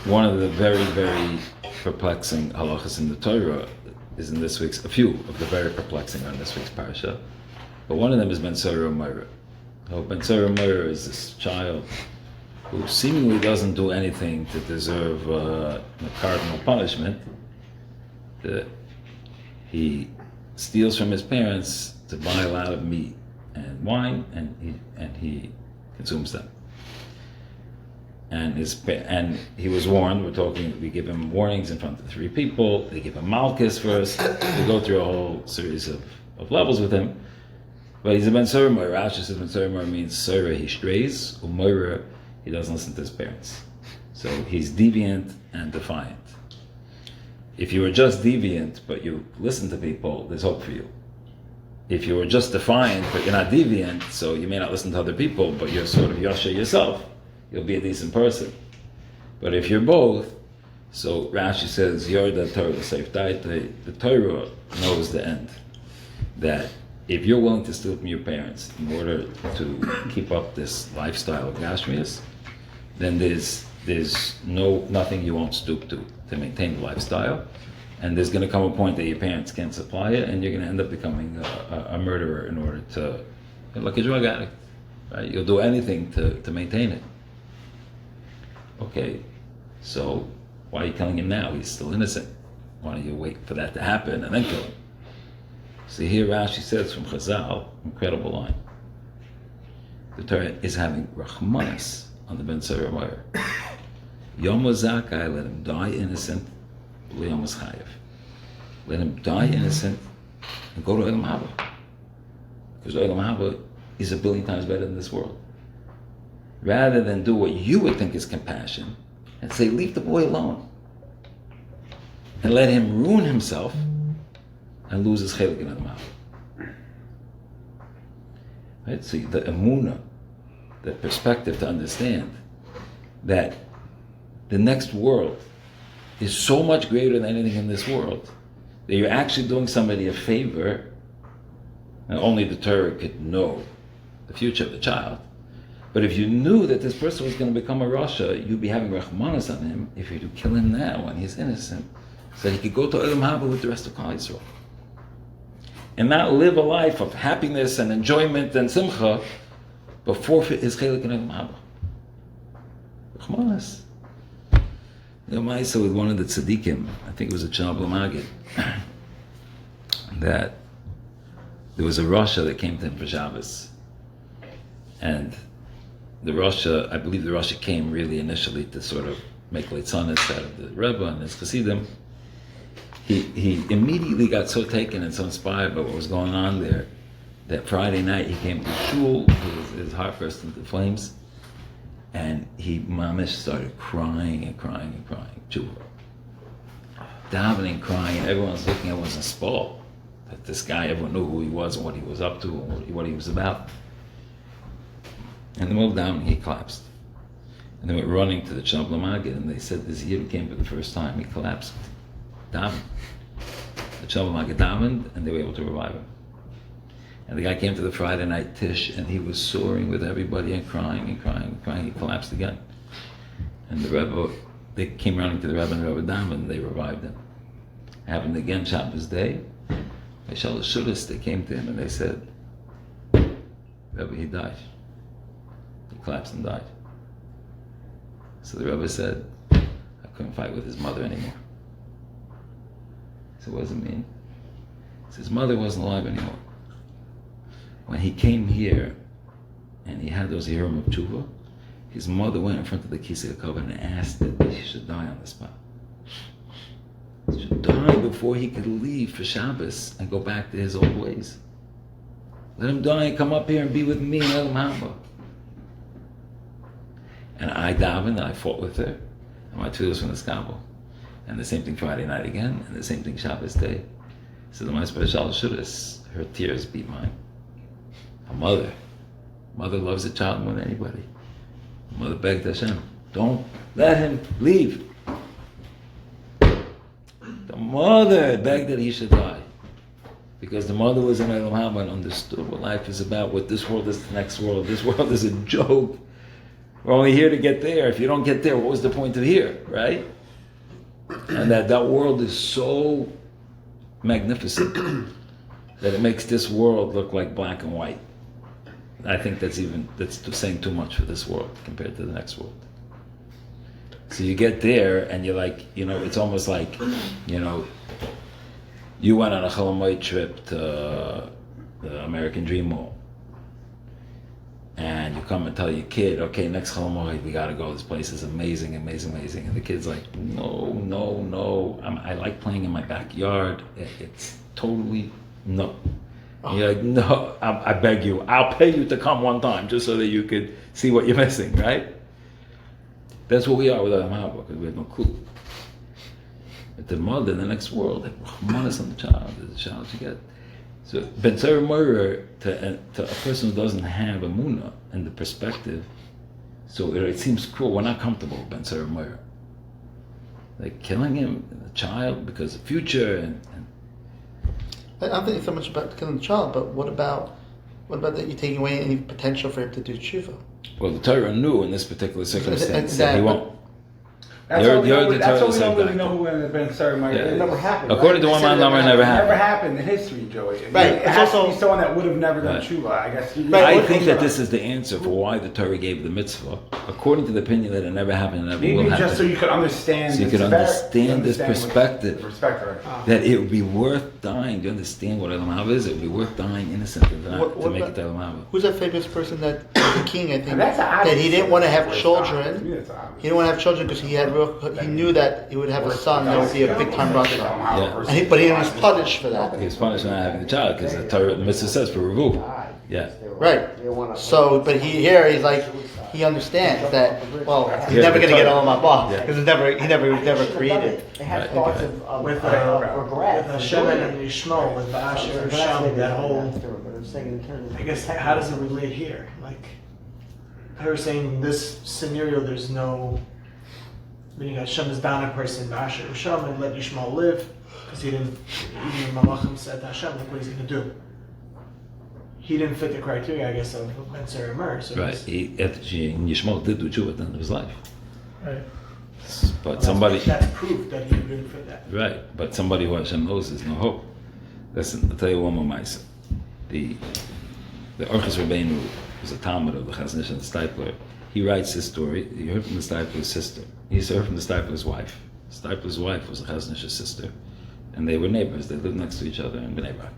One of the very, very perplexing halachas in the Torah is in this week's, a few of the very perplexing on this week's parasha, but one of them is Ben Tzara Moira. So Ben Tzara Moira is this child who seemingly doesn't do anything to deserve a cardinal punishment. He steals from his parents to buy a lot of meat and wine, and he consumes them. And he was warned. We give him warnings in front of 3 people. They give him malchus first. We go through a whole series of levels with him. But he's a Ben Tzara Moira. Rashi says Ben Tzara Moira means Tzara, he strays, Umoira, he doesn't listen to his parents. So he's deviant and defiant. If you were just deviant, but you listen to people, there's hope for you. If you were just defiant, but you're not deviant, so you may not listen to other people, but you're sort of Yasha yourself, you'll be a decent person. But if you're both, so Rashi says, you're the Torah, the Torah knows the end. That if you're willing to steal from your parents in order to keep up this lifestyle of Gashmias, then there's nothing you won't stoop to maintain the lifestyle. And there's going to come a point that your parents can't supply it, and you're going to end up becoming a murderer in order to, like a drug addict, right? You'll do anything to maintain it. Okay, so why are you killing him now? He's still innocent. Why don't you wait for that to happen and then kill him? See, here Rashi says from Chazal, incredible line. The Torah is having Rachmanus on the Ben Tzara Moira. Yom Zakai, let him die innocent. Yom Chayev. Let him die innocent and go to Olam Haba. Because Olam Haba is 1,000,000,000 times better than this world. Rather than do what you would think is compassion and say, leave the boy alone. And let him ruin himself and lose his chelik in Olam Haba. Right? So the emunah, the perspective to understand that the next world is so much greater than anything in this world that you're actually doing somebody a favor, and only the Torah could know the future of the child. But if you knew that this person was going to become a Rasha, you'd be having Rachmanus on him if you do kill him now when he's innocent, so he could go to Olam Haba with the rest of Klal Yisrael. And not live a life of happiness and enjoyment and simcha, but forfeit his chelik in Olam Haba. Rachmanus. Maisa with one of the tzaddikim, I think it was a Chernobler Maggid, that there was a Rasha that came to him for Shabbos. And the Rasha, I believe the Rasha came really initially to sort of make Leitzanis out of the Rebbe and his Chassidim. He immediately got so taken and so inspired by what was going on there that Friday night he came to shul, his heart burst into flames, and he mamish started crying and crying and crying. Tshuva. Davening, crying, and everyone's looking, everyone's in spall. That this guy, everyone knew who he was and what he was up to and what he was about. In the middle of davening, he collapsed. And they went running to the Chernobler Maggid, and they said this Yid came for the first time. He collapsed. Davened. The Chernobler Maggid davened, and they were able to revive him. And the guy came to the Friday night Tish, and he was soaring with everybody and crying and crying and crying. He collapsed again. And the Rebbe, they came running to the Rebbe and the Rebbe davened, and they revived him. It happened again Shabbos day. They came to him and they said, Rebbe, he died. He collapsed and died. So the Rebbe said, I couldn't fight with his mother anymore. So what does it mean? He said, his mother wasn't alive anymore. When he came here and he had those Yerim of Tshuva, his mother went in front of the Kisei HaKavod and asked that he should die on the spot. He should die before he could leave for Shabbos and go back to his old ways. Let him die and come up here and be with me in Olam Haba. And I davened and I fought with her. And my tefillos from the skabel. And the same thing Friday night again, and the same thing Shabbos day. So the most special shudas, her tears beat mine. A mother loves a child more than anybody. The mother begged Hashem, don't let him leave. The mother begged that he should die. Because the mother was in Olam Haba and understood what life is about, what this world is the next world. This world is a joke. We're only here to get there. If you don't get there, what was the point of here, right? And that world is so magnificent that it makes this world look like black and white. I think that's saying too much for this world compared to the next world. So you get there and you're like, it's almost like, you went on a Chalamoid trip to the American Dream Mall. And you come and tell your kid, okay, next Chalamoid, we gotta go. This place is amazing, amazing, amazing. And the kid's like, no. I like playing in my backyard. It's totally no. And you're like, no, I beg you. I'll pay you to come one time just so that you could see what you're missing, right? That's what we are with Adam Haba, because we have no clue. But the mother in the next world, Rachmanus on the child, is the child you get. So, Ben Tzara Moira, to a person who doesn't have a Muna and the perspective, so it seems cruel. We're not comfortable with Ben Tzara Moira. Like killing him, the child, because of the future. And I don't think so much about killing the child, but what about that you're taking away any potential for him to do tshuva? Well, the Torah knew in this particular circumstance that he won't. That's what we don't really know when the Ben Tzara It never happened. According to one man, number never happened. Never happened in history, Joey. Right. It has to be someone that would have never done tshuva, I guess. I think that this is the answer for why the Torah gave the mitzvah, according to the opinion that it never happened and never will happen. Maybe just so you could understand. So you could understand this perspective. Right. That it would be worth dying. Do you understand what Elam Haba is? It would be worth dying innocent to make it to Elam Haba. Who's that famous person that the king, I think, that he didn't want to have children. He didn't want to have children because he knew that he would have a son that would be a big time Russia. Yeah. But he was punished for that. He was punished for not having the child because the Torah, the mitzvah says for revu. Yeah. Right. So, but he's like, he understands that. Well, he's never going to get all my boss because he never created. Right. With Hashem and Yishmael, with Asher, Hashem, that whole. I guess how does it relate here? Like, I was saying in this scenario, there's no. Meaning Hashem is down a person, Asher Hashem, and let Yishmael live, because he didn't. Even Malachim said to Hashem, look what he's going to do. He didn't fit the criteria, I guess, of Ben Tzara Mer. So right. Yishmael did do tshuva at the end of his life. Right. But somebody. That's proof that he didn't fit that. Right. But somebody who Hashem knows there's no hope. Listen, I'll tell you one more ma'aseh. The Orchis Rabbeinu was a Talmud of the Chazon Ish and the Stipler. He writes this story. He heard from the Stipler's sister. He used to hear from the Stipler's wife. The Stipler's wife was the Chazon Ish's sister. And they were neighbors. They lived next to each other in Bnei Brak.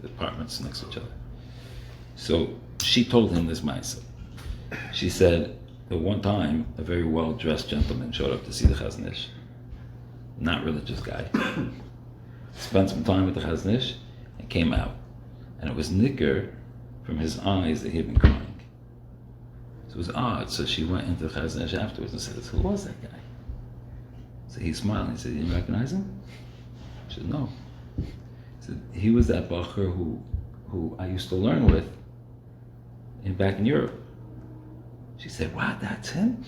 The apartments next to each other. So she told him this ma'aseh. She said that one time a very well-dressed gentleman showed up to see the Chazon Ish. Not religious guy. Spent some time with the Chazon Ish and came out. And it was nicker from his eyes that he had been crying. It was odd, so she went into the Chazon Ish afterwards and said, who was that guy? So he smiled and he said, you didn't recognize him? She said, no. He said, he was that bacher who I used to learn with back in Europe. She said, wow, that's him?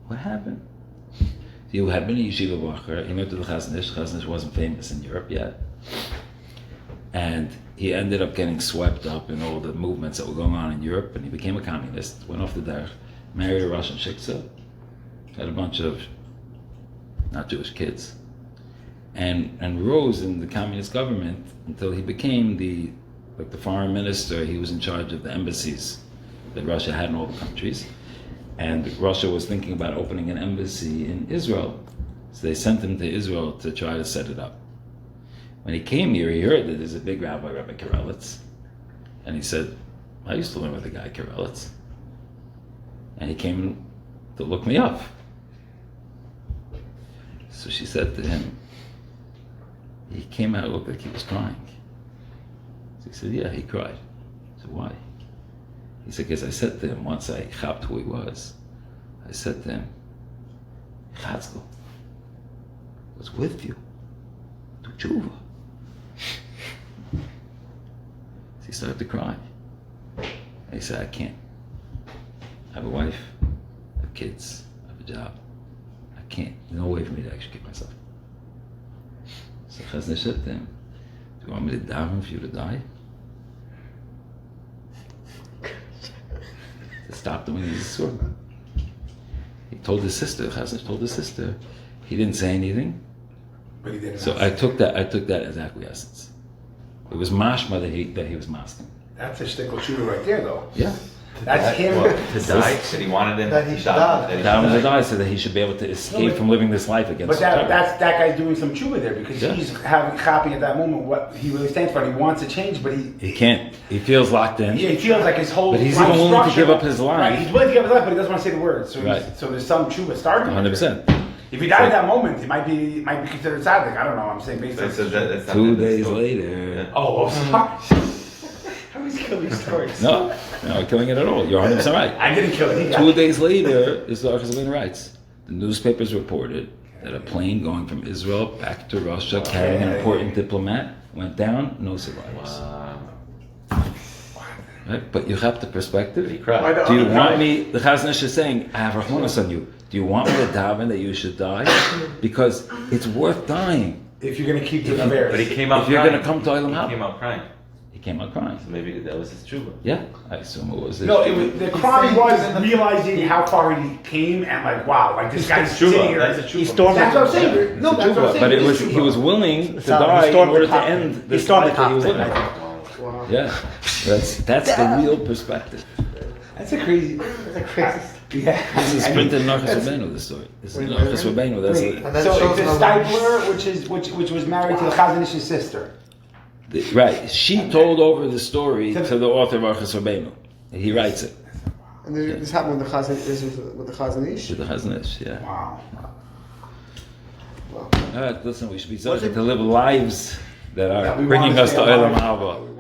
What happened? He had been a yeshiva bacher. He went to the Chazon Ish. Chazon Ish wasn't famous in Europe yet. And he ended up getting swept up in all the movements that were going on in Europe, and he became a communist, went off the derech, married a Russian shiksa, had a bunch of not Jewish kids, and rose in the communist government until he became the foreign minister. He was in charge of the embassies that Russia had in all the countries, and Russia was thinking about opening an embassy in Israel, so they sent him to Israel to try to set it up. When he came here, he heard that there's a big rabbi, Rabbi Karelitz, and he said, I used to learn with the guy Karelitz. And he came to look me up. So she said to him, he came out, it looked like he was crying. So he said, yeah, he cried. I said, why? He said, because I said to him, once I chapped who he was, I said to him, Chatzkel was with you to tshuva. He started to cry. And he said, I can't. I have a wife, I have kids, I have a job. I can't. There's no way for me to extricate myself. So Chazon Ish said to him, do you want me to daven for you to die? To stop doing this sword? told his sister. Chazon told his sister. He didn't say anything. But he didn't. So I took that as acquiescence. It was mashma that he was masking. That's a shtickle shooter right there, though. Yeah. That's him. To die? That he wanted him That he should die. That was the die so that he should be able to escape from living this life against. But Torah. that guy's doing some tshuva there because Yeah. he's having copying at that moment what he really stands for. And he wants to change, but He can't. He feels locked in. he feels like his whole. But he's life even willing to structure- give up his life. Right, he's willing to give up his life, but he doesn't want to say the words. So, Right. so there's some tshuva starting. 100%. If he died at that moment, it might be considered tzaddik. I don't know. I'm saying based on. that's not 2 the days story. later. Oh, sorry. I always kill these stories. No, not killing it at all. You're 100% right. I didn't kill it. He got 2 it. days later, this Chazon writes, the newspapers reported that a plane going from Israel back to Russia carrying an important diplomat went down, no survivors. Right? But you have the perspective. He cried. Do you want me, the Chazon is saying, I have Rachmanus on you. Do you want me to daven that you should die? Because it's worth dying. If you're gonna keep the affairs. But he came out If you're crying. going to come to Olam He came Haba. out crying. He came out crying. So maybe that was his tshuva. Yeah, I assume it was. No, the crime was realizing how far he came and like, wow, like this guy's sitting here. That's a tshuva. He stormed That's what I'm the- saying. No, that's what I'm saying. But it It's was tshuva. he was willing to So he die in stormed the order to cockpit. end He this stormed the life that he was cockpit. living. Wow. Yeah, that's the real perspective. That's a crazy. That's a crazy. Yeah. This is printed in Nachas Rabbeinu. The story. This is Wait, Nachas wait, Rabbeinu. That's Wait, it. And then so it shows it's a another- Stipler, which was married to the Chazonish's sister. Right. She told over the story to the author of Nachas Rabbeinu. He writes it And this happened with the Chazon. This was with the Chazonish. to the Chazanish. Yeah. Wow. All right. Listen, we should be starting to live lives that are That we bringing wanna us to stay Olam alive. Haba.